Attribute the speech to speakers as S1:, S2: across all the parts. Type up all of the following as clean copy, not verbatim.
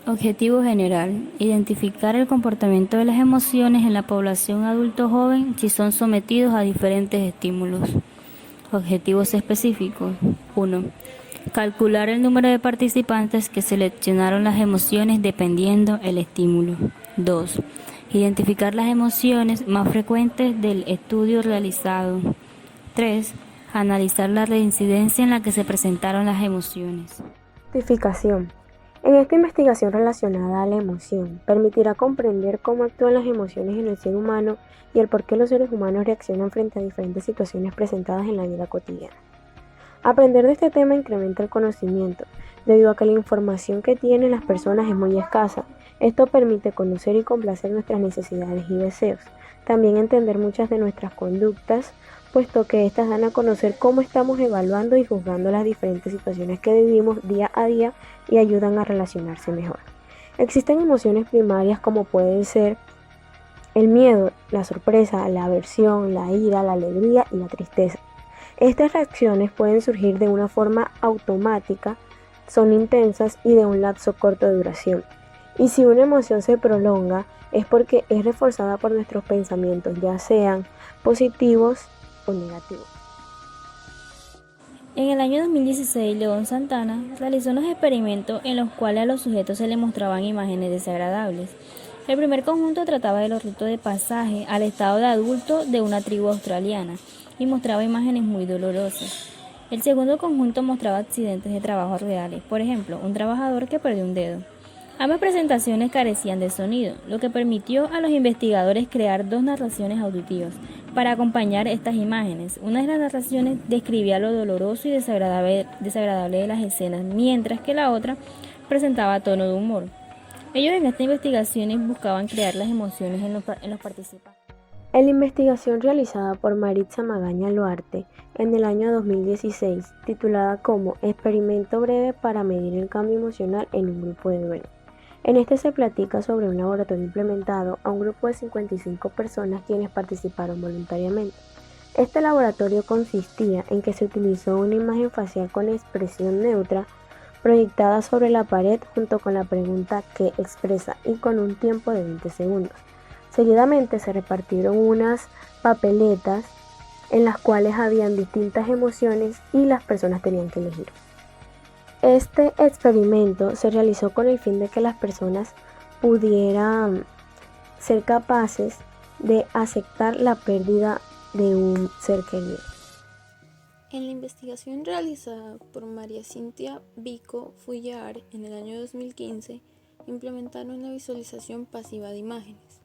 S1: Objetivo general: identificar el comportamiento de las emociones en la población adulto joven si son sometidos a diferentes estímulos. Objetivos específicos: 1. Calcular el número de participantes que seleccionaron las emociones dependiendo el estímulo. 2. Identificar las emociones más frecuentes del estudio realizado. 3. Analizar la reincidencia en la que se presentaron las emociones.
S2: Justificación. En esta investigación relacionada a la emoción, permitirá comprender cómo actúan las emociones en el ser humano y el por qué los seres humanos reaccionan frente a diferentes situaciones presentadas en la vida cotidiana. Aprender de este tema incrementa el conocimiento, debido a que la información que tienen las personas es muy escasa. Esto permite conocer y complacer nuestras necesidades y deseos. También entender muchas de nuestras conductas, puesto que estas dan a conocer cómo estamos evaluando y juzgando las diferentes situaciones que vivimos día a día y ayudan a relacionarse mejor. Existen emociones primarias como pueden ser el miedo, la sorpresa, la aversión, la ira, la alegría y la tristeza. Estas reacciones pueden surgir de una forma automática, son intensas y de un lapso corto de duración. Y si una emoción se prolonga, es porque es reforzada por nuestros pensamientos, ya sean positivos o negativos.
S1: En el año 2016, León Santana realizó unos experimentos en los cuales a los sujetos se les mostraban imágenes desagradables. El primer conjunto trataba de los ritos de pasaje al estado de adulto de una tribu australiana y mostraba imágenes muy dolorosas. El segundo conjunto mostraba accidentes de trabajo reales, por ejemplo, un trabajador que perdió un dedo. Ambas presentaciones carecían de sonido, lo que permitió a los investigadores crear dos narraciones auditivas para acompañar estas imágenes. Una de las narraciones describía lo doloroso y desagradable de las escenas, mientras que la otra presentaba tono de humor. Ellos en estas investigaciones buscaban crear las emociones en los participantes.
S2: En la investigación realizada por Maritza Magaña Luarte en el año 2016, titulada como Experimento breve para medir el cambio emocional en un grupo de duelo. En este se platica sobre un laboratorio implementado a un grupo de 55 personas quienes participaron voluntariamente. Este laboratorio consistía en que se utilizó una imagen facial con expresión neutra proyectada sobre la pared junto con la pregunta "¿Qué expresa?" y con un tiempo de 20 segundos. Seguidamente se repartieron unas papeletas en las cuales habían distintas emociones y las personas tenían que elegir. Este experimento se realizó con el fin de que las personas pudieran ser capaces de aceptar la pérdida de un ser querido.
S3: En la investigación realizada por María Cintia Vico Fullar en el año 2015, implementaron una visualización pasiva de imágenes,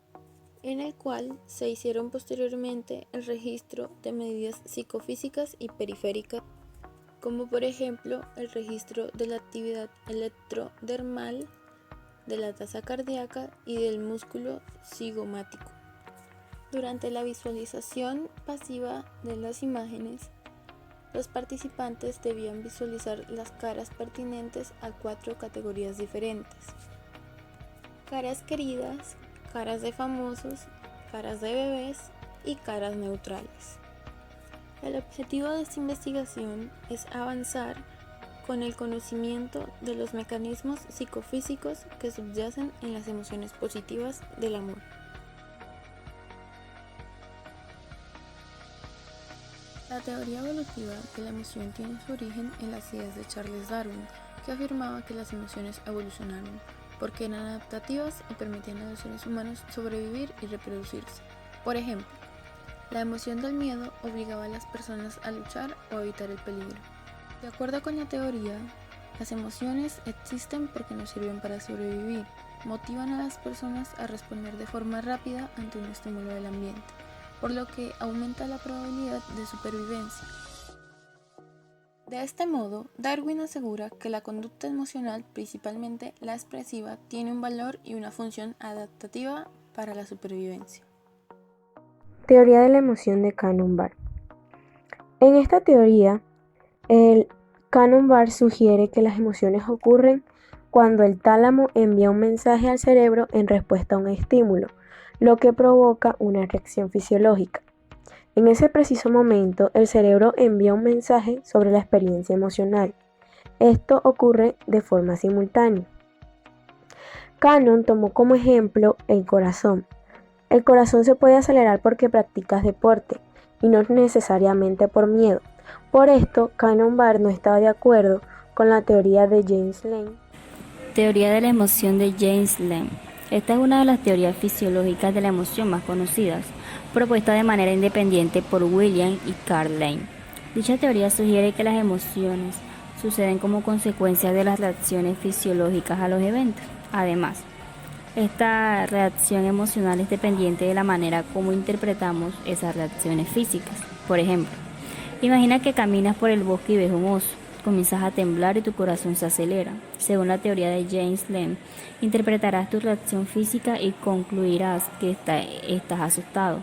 S3: en el cual se hicieron posteriormente el registro de medidas psicofísicas y periféricas, como por ejemplo el registro de la actividad electrodermal, de la tasa cardíaca y del músculo cigomático. Durante la visualización pasiva de las imágenes, los participantes debían visualizar las caras pertinentes a 4 categorías diferentes: caras queridas, caras de famosos, caras de bebés y caras neutrales. El objetivo de esta investigación es avanzar con el conocimiento de los mecanismos psicofísicos que subyacen en las emociones positivas del amor. La teoría evolutiva de la emoción tiene su origen en las ideas de Charles Darwin, que afirmaba que las emociones evolucionaron porque eran adaptativas y permitían a los seres humanos sobrevivir y reproducirse. Por ejemplo, la emoción del miedo obligaba a las personas a luchar o a evitar el peligro. De acuerdo con la teoría, las emociones existen porque nos sirven para sobrevivir, motivan a las personas a responder de forma rápida ante un estímulo del ambiente, por lo que aumenta la probabilidad de supervivencia. De este modo, Darwin asegura que la conducta emocional, principalmente la expresiva, tiene un valor y una función adaptativa para la supervivencia.
S2: Teoría de la emoción de Cannon-Barr. En esta teoría, el Cannon-Barr sugiere que las emociones ocurren cuando el tálamo envía un mensaje al cerebro en respuesta a un estímulo, lo que provoca una reacción fisiológica. En ese preciso momento, el cerebro envía un mensaje sobre la experiencia emocional. Esto ocurre de forma simultánea. Cannon tomó como ejemplo el corazón. El corazón se puede acelerar porque practicas deporte y no necesariamente por miedo. Por esto, Cannon Barr no estaba de acuerdo con la teoría de James Lange.
S1: Teoría de la emoción de James Lange. Esta es una de las teorías fisiológicas de la emoción más conocidas, propuesta de manera independiente por William y Carl Lange. Dicha teoría sugiere que las emociones suceden como consecuencia de las reacciones fisiológicas a los eventos. Además, esta reacción emocional es dependiente de la manera como interpretamos esas reacciones físicas. Por ejemplo, imagina que caminas por el bosque y ves un oso. Comienzas a temblar y tu corazón se acelera. Según la teoría de James Lange, interpretarás tu reacción física y concluirás que estás asustado.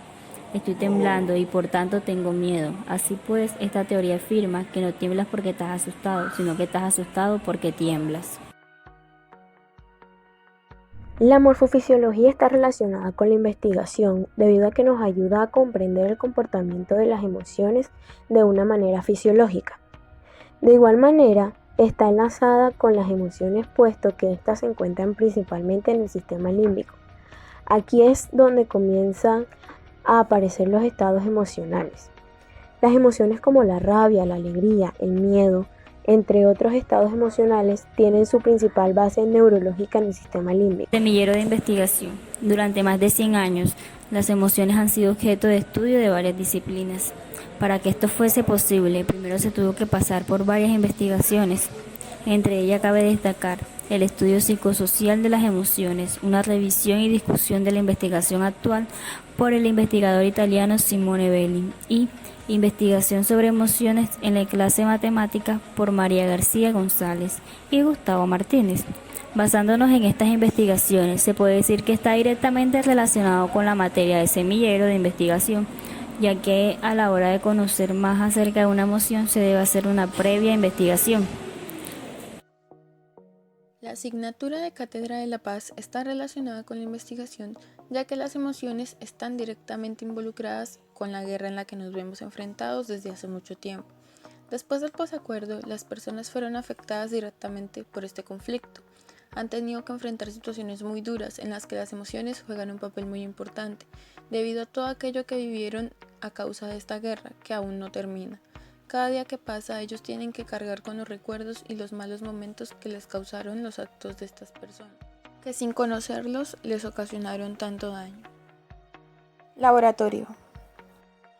S1: Estoy temblando y por tanto tengo miedo. Así pues, esta teoría afirma que no tiemblas porque estás asustado, sino que estás asustado porque tiemblas.
S2: La morfofisiología está relacionada con la investigación debido a que nos ayuda a comprender el comportamiento de las emociones de una manera fisiológica. De igual manera, está enlazada con las emociones puesto que éstas se encuentran principalmente en el sistema límbico. Aquí es donde comienzan a aparecer los estados emocionales. Las emociones como la rabia, la alegría, el miedo, entre otros estados emocionales, tienen su principal base neurológica en el sistema límbico.
S1: Semillero de investigación. Durante más de 100 años, las emociones han sido objeto de estudio de varias disciplinas. Para que esto fuese posible, primero se tuvo que pasar por varias investigaciones. Entre ellas cabe destacar el estudio psicosocial de las emociones, una revisión y discusión de la investigación actual por el investigador italiano Simone Belli y investigación sobre emociones en la clase de matemáticas por María García González y Gustavo Martínez. Basándonos en estas investigaciones, se puede decir que está directamente relacionado con la materia de semillero de investigación, ya que a la hora de conocer más acerca de una emoción se debe hacer una previa investigación.
S3: La asignatura de Cátedra de la Paz está relacionada con la investigación, ya que las emociones están directamente involucradas con la guerra en la que nos vemos enfrentados desde hace mucho tiempo. Después del posacuerdo, las personas fueron afectadas directamente por este conflicto. Han tenido que enfrentar situaciones muy duras en las que las emociones juegan un papel muy importante, debido a todo aquello que vivieron a causa de esta guerra, que aún no termina. Cada día que pasa, ellos tienen que cargar con los recuerdos y los malos momentos que les causaron los actos de estas personas, que sin conocerlos les ocasionaron tanto daño. Laboratorio.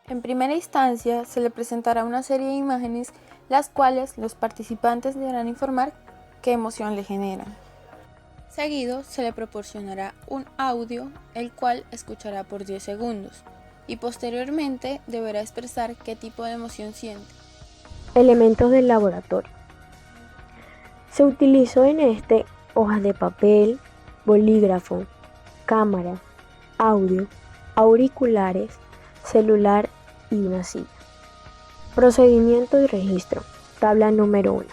S3: En primera instancia, se le presentará una serie de imágenes, las cuales los participantes deberán informar qué emoción le generan. Seguido, se le proporcionará un audio, el cual escuchará por 10 segundos, y posteriormente deberá expresar qué tipo de emoción siente.
S2: Elementos del laboratorio. Se utilizó en este hojas de papel, bolígrafo, cámara, audio, auriculares, celular y una silla. Procedimiento y registro. Tabla número 1.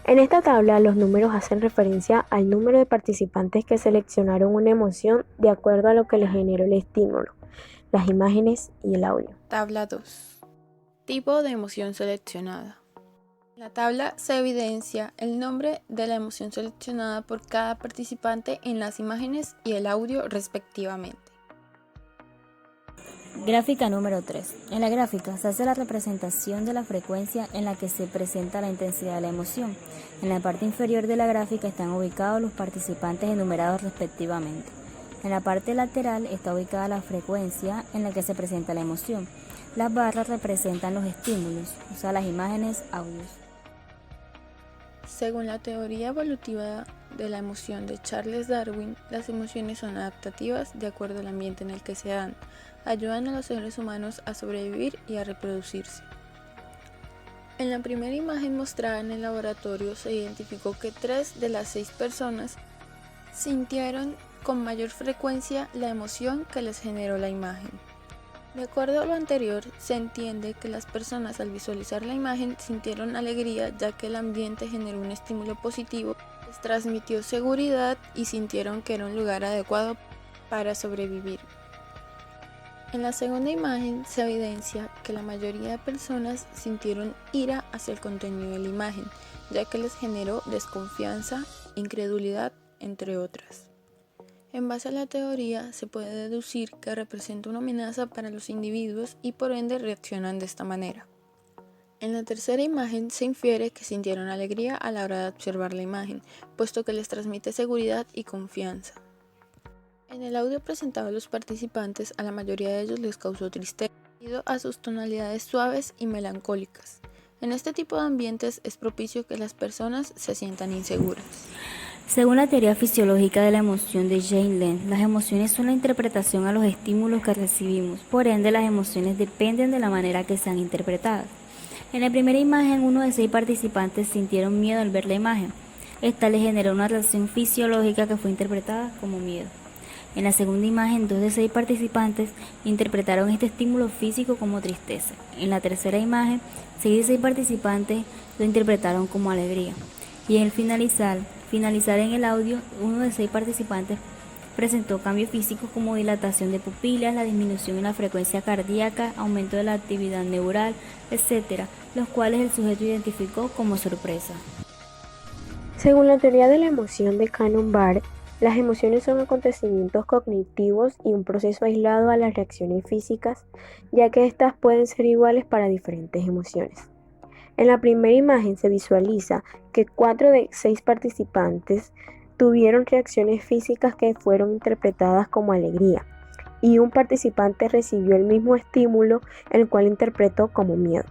S2: En esta tabla los números hacen referencia al número de participantes que seleccionaron una emoción de acuerdo a lo que les generó el estímulo, las imágenes y el audio.
S3: Tabla 2. Tipo de emoción seleccionada. En la tabla se evidencia el nombre de la emoción seleccionada por cada participante en las imágenes y el audio respectivamente.
S1: Gráfica número 3. En la gráfica se hace la representación de la frecuencia en la que se presenta la intensidad de la emoción. En la parte inferior de la gráfica están ubicados los participantes enumerados respectivamente. En la parte lateral está ubicada la frecuencia en la que se presenta la emoción. Las barras representan los estímulos, o sea, las imágenes, audios.
S3: Según la teoría evolutiva de la emoción de Charles Darwin, las emociones son adaptativas de acuerdo al ambiente en el que se dan. Ayudan a los seres humanos a sobrevivir y a reproducirse. En la primera imagen mostrada en el laboratorio se identificó que 3 de las 6 personas sintieron con mayor frecuencia la emoción que les generó la imagen. De acuerdo a lo anterior, se entiende que las personas al visualizar la imagen sintieron alegría ya que el ambiente generó un estímulo positivo, les transmitió seguridad y sintieron que era un lugar adecuado para sobrevivir. En la segunda imagen se evidencia que la mayoría de personas sintieron ira hacia el contenido de la imagen, ya que les generó desconfianza, incredulidad, entre otras. En base a la teoría, se puede deducir que representa una amenaza para los individuos y por ende reaccionan de esta manera. En la tercera imagen se infiere que sintieron alegría a la hora de observar la imagen, puesto que les transmite seguridad y confianza. En el audio presentado a los participantes, a la mayoría de ellos les causó tristeza, debido a sus tonalidades suaves y melancólicas. En este tipo de ambientes es propicio que las personas se sientan inseguras.
S1: Según la teoría fisiológica de la emoción de Jane Lent, las emociones son la interpretación a los estímulos que recibimos, por ende las emociones dependen de la manera que sean interpretadas. En la primera imagen, 1 de 6 participantes sintieron miedo al ver la imagen. Esta les generó una reacción fisiológica que fue interpretada como miedo. En la segunda imagen, 2 de 6 participantes interpretaron este estímulo físico como tristeza. En la tercera imagen, 6 de 6 participantes lo interpretaron como alegría. Y en el finalizar en el audio, 1 de 6 participantes presentó cambios físicos como dilatación de pupilas, la disminución en la frecuencia cardíaca, aumento de la actividad neural, etc., los cuales el sujeto identificó como sorpresa.
S2: Según la teoría de la emoción de Cannon-Barr, las emociones son acontecimientos cognitivos y un proceso aislado a las reacciones físicas, ya que éstas pueden ser iguales para diferentes emociones. En la primera imagen se visualiza que 4 de 6 participantes tuvieron reacciones físicas que fueron interpretadas como alegría, y un participante recibió el mismo estímulo, el cual interpretó como miedo.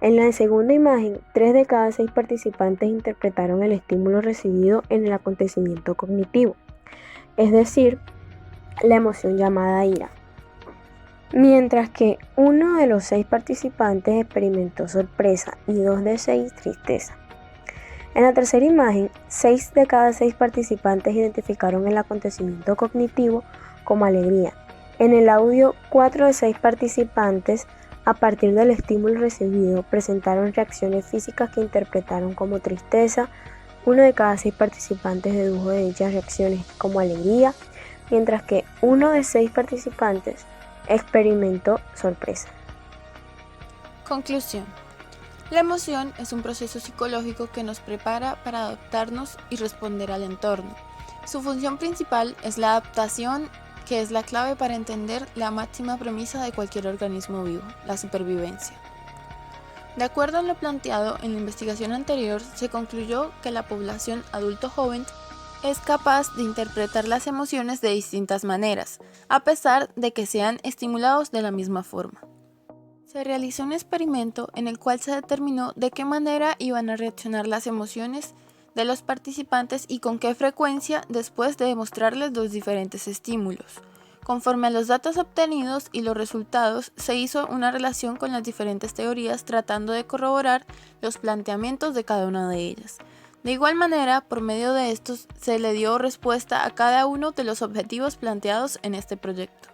S2: En la segunda imagen, 3 de cada 6 participantes interpretaron el estímulo recibido en el acontecimiento cognitivo, es decir, la emoción llamada ira, mientras que 1 de los 6 participantes experimentó sorpresa y 2 de 6 tristeza. En la tercera imagen, 6 de cada 6 participantes identificaron el acontecimiento cognitivo como alegría. En el audio, 4 de 6 participantes, a partir del estímulo recibido, presentaron reacciones físicas que interpretaron como tristeza. 1 de cada 6 participantes dedujo de dichas reacciones como alegría, mientras que 1 de 6 participantes experimentó sorpresa.
S3: Conclusión. La emoción es un proceso psicológico que nos prepara para adaptarnos y responder al entorno. Su función principal es la adaptación, que es la clave para entender la máxima premisa de cualquier organismo vivo, la supervivencia. De acuerdo a lo planteado en la investigación anterior, se concluyó que la población adulto-joven es capaz de interpretar las emociones de distintas maneras, a pesar de que sean estimulados de la misma forma. Se realizó un experimento en el cual se determinó de qué manera iban a reaccionar las emociones de los participantes y con qué frecuencia después de demostrarles los diferentes estímulos. Conforme a los datos obtenidos y los resultados, se hizo una relación con las diferentes teorías tratando de corroborar los planteamientos de cada una de ellas. De igual manera, por medio de estos, se le dio respuesta a cada uno de los objetivos planteados en este proyecto.